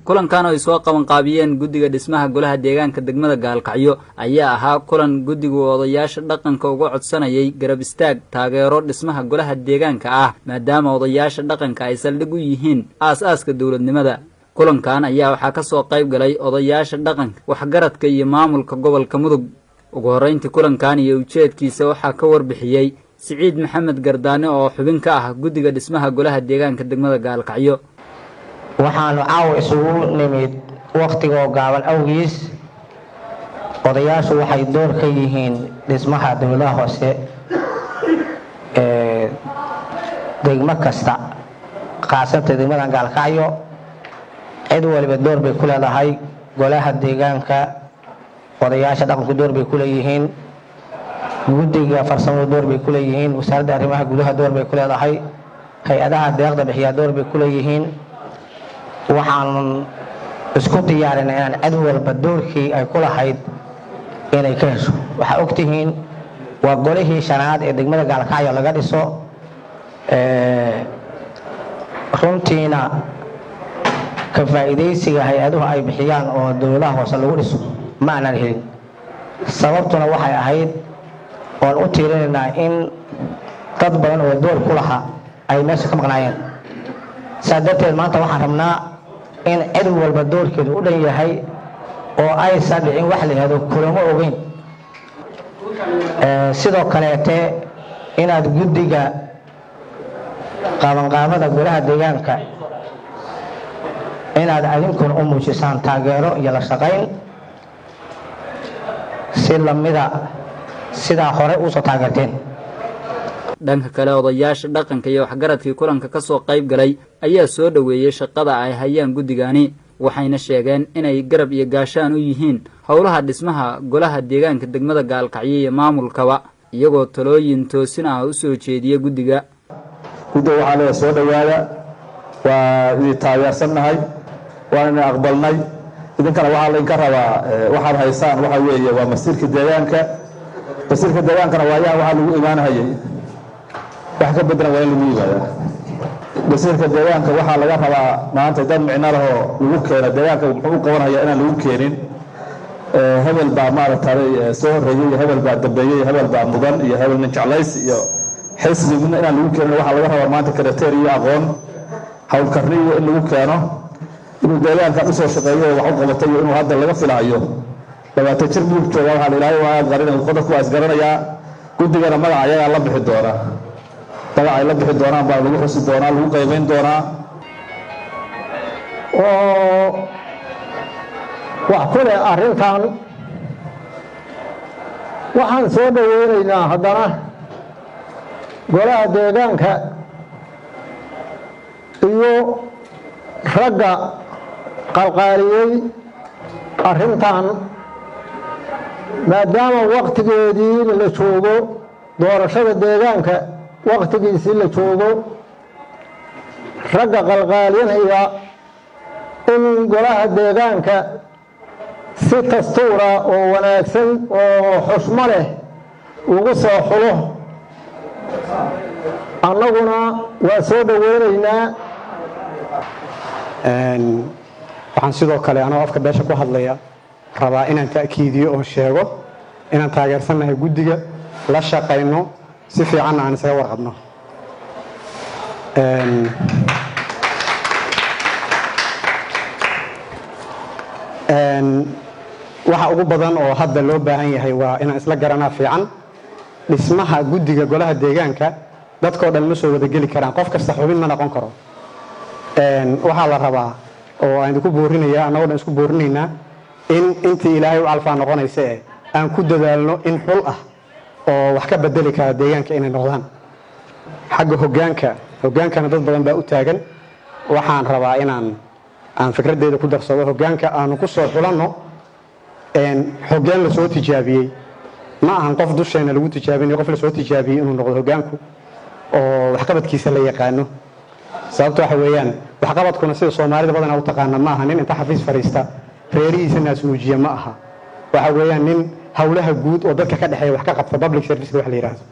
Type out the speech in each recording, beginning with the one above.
kulan kan ay soo qaban qaabiyeen Gudiga Dhismaha Golaha Degaanka Degmada Gaalkacyo ayaa ahaa kulan Gudiga Odoyaasha dhaqanka uga codsanayay garab istaag taageero dhismaha Golaha Degaanka ah maadaama odayaasha dhaqanka ay saldhig u yihiin aasaaska dawladnimada. kulan kan ayaa waxa ka soo qayb galay odayaasha dhaqanka, waxgaradka iyo maamulka Gobolka Mudug. ugu horeyntii kulan kan iyo ujeedkiisa waxa ka warbixiyay Siciid Maxamed Gardaane oo xubin ka ah Gudiga Dhismaha Golaha Degaanka Degmada Gaalkacyo. waxaanu caaw isugu nimid waqtiga gaaban awgiis odayaashu waxay door ka yihiin dhismaha dawladda hoose degmo kasta qaasabta degmada Gaalkacyo cid waliba door bay ku leedahay. Golaha Degaanka odayaasha dhaqanku door bay ku leeyihiin, Gudiga farsamada door bay ku leeyihiin, wasaaradda arrimaha gudaha door bay ku leedahay, hay'adaha deeqda bixiya door bay ku leeyihiin. waxaan isku diyaarinay inaan cid walba doorkii ay ku lahayd inay ka hesho. waxa ogtihiin waa golihii shanaad ee degmada Gaalkacyo laga dhiso, runtiina ka faa'iideysiga hay'aduhu ay bixiyaan oo dawladaha hoose lagu dhiso ma aanan helin. sababtuna waxay ahayd oon u tiirinaynaa in dad badan oo door ku lahaa ay meesha ka maqnaayeen. saa darteed maanta waxaan rabnaa in cid walba doorkeedu u dhan yahay oo aysan dhicin wax la yiraahdo kulamo ogeyn. sidoo kaleete inaad Gudiga qabanqaabada Golaha Degaanka inaad adinkuna u muujisaan taageero iyo la shaqayn si lamida sida hore u soo taageerteen. dhanka kale odayaasha dhaqanka iyo waxgaradkii kulanka ka soo qayb galay ayaa soo dhaweeyay shaqada ay hayaan gudigani, waxayna sheegeen inay garab iyo gaashaan u yihiin howlaha dhismaha Golaha Degaanka Degmada Gaalkacyo iyo maamulkaba, iyagoo talooyin toosin ah u soo jeediyay Gudiga. Gudiga waxaa la soo dhawaada waa taageersanahay waana aqbalnay. idinkana waxaa la inka rabaa waxaad haysaan waxa weeye waa masiirka deegaanka. masiirka deegaankana waxa lagu imaanayay wax ka beddelan waa in lagu yimaado. masiirka deegaanka waxaa laga rabaa maanta dad micno leh oo lagu keeno deegaanka wuxuu u qabanayaa inaan lagu keenin hebel baa maaragtay soo horeeyay, hebel baa dambeeyay, hebel baa mudan iyo hebel nin jeclays iyo xisbi midna inaan lagu keenin. waxaa laga rabaa maanta karateer iyo aqoon hawlkarniyo in lagu keeno inuu deegaanka u soo shaqeeyo wax u qabatay inuu hadda laga filaayo 20 jir mudug jooga. waxaa la ilaahay waa qarin qodobku waa isgaranayaa. Gudigana magaca ayaga la bixi doona, magaca ay la bixi doonaan baa lagu xusi doonaa, lagu qaybayn doonaa. oo wax ku leh arrintan waxaan soo dhaweynaynaa haddana Golaha Degaanka iyo ragga qalqaaliyay arrintan maadaama waqtigeedii la joogo doorashada deegaanka waqtigiisii la joogo. ragga qalqaalinaya in Golaha Degaanka si dastuura oo wanaagsan oo xushmo leh ugu soo xulo annaguna waa soo dhaweynaynaa. waxaan sidoo kale anoo afka beesha ku hadlaya rabaa inaan ta'kiidiyo oo sheego inaan taageersanahay Gudiga, la shaqayno, si fiican aan isaga warqabno. waxa ugu badan oo hadda loo baahan yahay waa inaan isla garanaa fiican dhismaha Gudiga Golaha Degaanka. dadkoo dhan ma soo wada geli karaan, qof kasta xubin ma noqon karo. waxaa la rabaa oo aan ku boorinayaa anagoo dhan isku boorinaynaa in intii Ilaahay u alfaa noqonaysa aan ku dadaalno in xul ah oo wax ka bedeli kara deegaanka inay noqdaan. xagga hogaankana dad badan baa u taagan. waxaan rabaa aan fikradeeda ku darsado hoggaanka aanu ku soo xulanno hoggaan la soo tijaabiyay. ma ahan qof dusheena lagu tijaabinayo, qof la soo tijaabiyay inuu noqdo hoggaanku oo wax qabadkiisa la yaqaano. sababtoo waxa weeyaan wax qabadkuna sida Soomaalida badan u taqaana ma aha nin inta xafiis fariista reerihiisa naas nuujiya ma aha. waxa weeyaan nin hawlaha guud oo dadka ka dhaxeeya wax ka qabta public service wax la yiraahdo.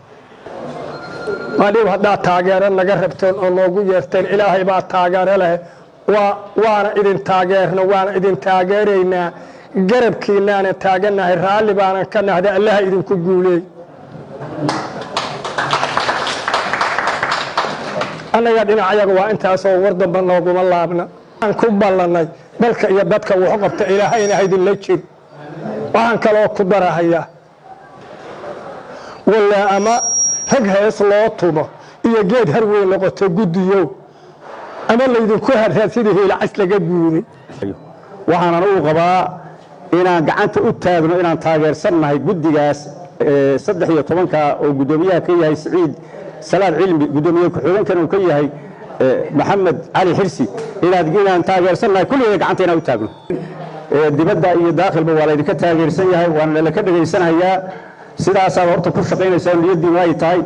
wali wada taageero laga rabteen oo loogu yeerteen Ilaahay baa taageero leh waana idin taageerna waana idin taageeraynaa garabkiinaana taaganahay raalli baana ka nahda allaha idinku guuleey annaga dhinacayaga waa intaasoo war damba nooguma laabna aan ku ballanay dalka iyo dadka wuxuu qabta ilaahayna haydinla jir waxaan kaloo ku darahayaa walaa ama rag hees loo tumo iyo geed har weyn noqoto guddiyow ama laydinku harraa sidii hiilacas laga guuray waxaanan u qabaa inaan gacanta u taagno inaan taageersannahay guddigaas 13 oo guddoomiyaha ka yahay Siciid Salaad Cilmi guddoomiyaha ku-xigeenkan uu ka yahay Maxamed Ali Xirsi inaan taageersannahay kulligeena gacanta inaan u taagno dibadda iyo daaqilba waa laydinka taageersan yahay waana la ka dhageysanayaa sidaas aad horta ku shaqaynaysaa niyadiina ay tahay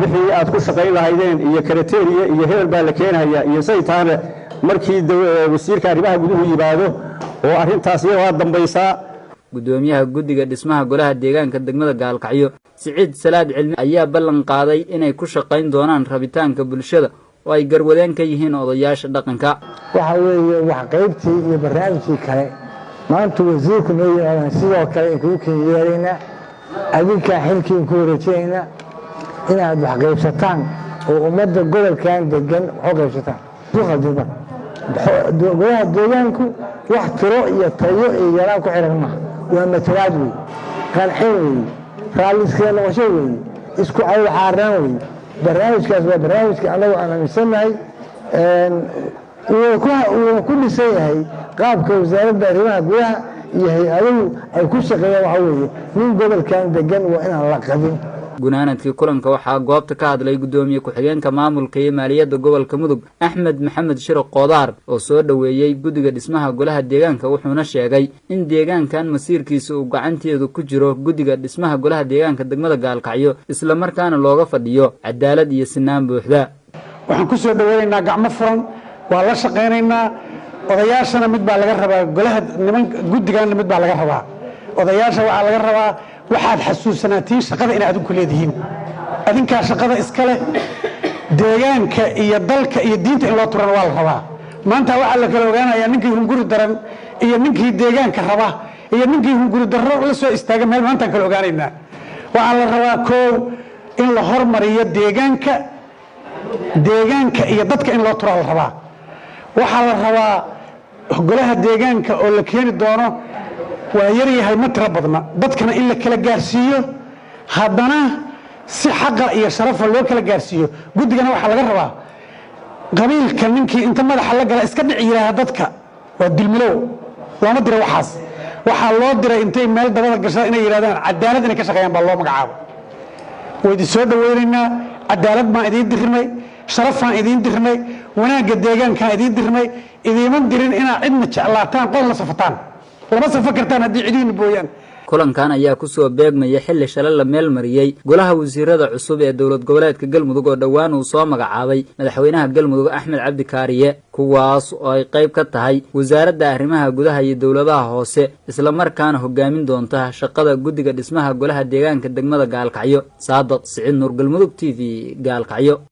wixii aad ku shaqayn lahaydeen iyo karateeriya iyo hebel baa la keenayaa iyo saytaana markii wasiirka arrimaha guduhu yimaado oo arrintaas iyaga dambaysaa gudoomiyaha Gudiga Dhismaha Golaha Degaanka Degmada Gaalkacyo Siciid Salaad Cilmi ayaa ballan qaaday inay ku shaqayn doonaan rabitaanka bulshada oo ay garwadeen ka yihiin odayaasha dhaqanka waxa weeye wax qaybtii iyo barnaamijkii kale maanta wasiirku noo yiraahdo sidoo kale in ku keenyeerayna adinka xilkii ku wareejayna inaad wax qaybsataan oo ummadda gobolkan degan wax qaybsataan duqadiba golaha deegaanku wax tiro iyo tayo iyo yaraan ku xiran ma waa matalaad weey qancin weey raaliska noqosho weey isku ay xaaraan weey barnaamijkaas waa barnaamijka anagu aan aaminsanahay uu ku dhisan yahay qaabka wasaaradda arrimaha gudaha iyo hay-aduhu ay ku shaqeeyaan waxa weeye nin gobolkan degan waa inaan la qabin gunaanadkii kulanka waxaa goobta ka hadlay gudoomiye ku-xigeenka maamulka iyo maaliyadda gobolka Mudug Axmed Maxamed Shiro Qodaar oo soo dhaweeyay Gudiga Dhismaha Golaha Degaanka wuxuuna sheegay in deegaankan masiirkiisa uu gacanteedu ku jiro Gudiga Dhismaha Golaha Degaanka Degmada Gaalkacyo isla markaana looga fadhiyo cadaalad iyo sinaan buuxda waxaan ku soo dhaweynaynaa gacmo furan waa la shaqeynaynaa odayaashana mid baa laga rabaa golaha niman gudigaana mid baa laga rabaa odayaasha waxa laga rabaa waxaad xasuusanaatiin shaqada inaad ku leedihiin adinka shaqada iska leh deegaanka iyo dalka iyo diinta in loo turan waa la rabaa maanta waxa la kala ogaanayaa ninkii hunguri daran iyo ninkii deegaanka raba iyo ninkii hunguri darro la soo istaaga meel maanta kala ogaanaynaa waxa la rabaa koow in la hormariyo deegaanka iyo dadka in loo turan la rabaa waxa la rabaa golaha deegaanka oo la keeni doono waa yar yahay ma tira badna dadkana in la kala gaarsiiyo haddana si xaqa iyo sharafa loo kala gaarsiiyo gudigana waxa laga rabaa qabiilka ninkii inta madaxa la gala iska dhici yiraahdo dadka waa dilmilow looma diro waxa loo diray intay meel dabada gashaa inay yiraahdaan cadaalad inay ka shaqeeyaan baa loo magacaabo way soo dhaweynaynaa cadaalad ma idin dirnay sharafaan idin dirnay wanaagga deegaanka idin dirnay idiiman dirin inaa cidna jeclaataan qol la safataan lama safakartaan haddii cidiin booyaan kulankan ayaa ku soo beegmaya xilli shalay la meel mariyay golaha wasiirada cusub ee dawlad goboleedka Galmudug oo dhawaan uu soo magacaabay madaxweynaha Galmudug Axmed Cabdi Kaariye kuwaas oo ay qayb ka tahay wasaaradda arrimaha gudaha iyo dawladaha hoose isla markaana hogaamin doonta shaqada Gudiga Dhismaha Golaha Degaanka Degmada Gaalkacyo Saadad Siciid Nur Galmudug TV Gaalkacyo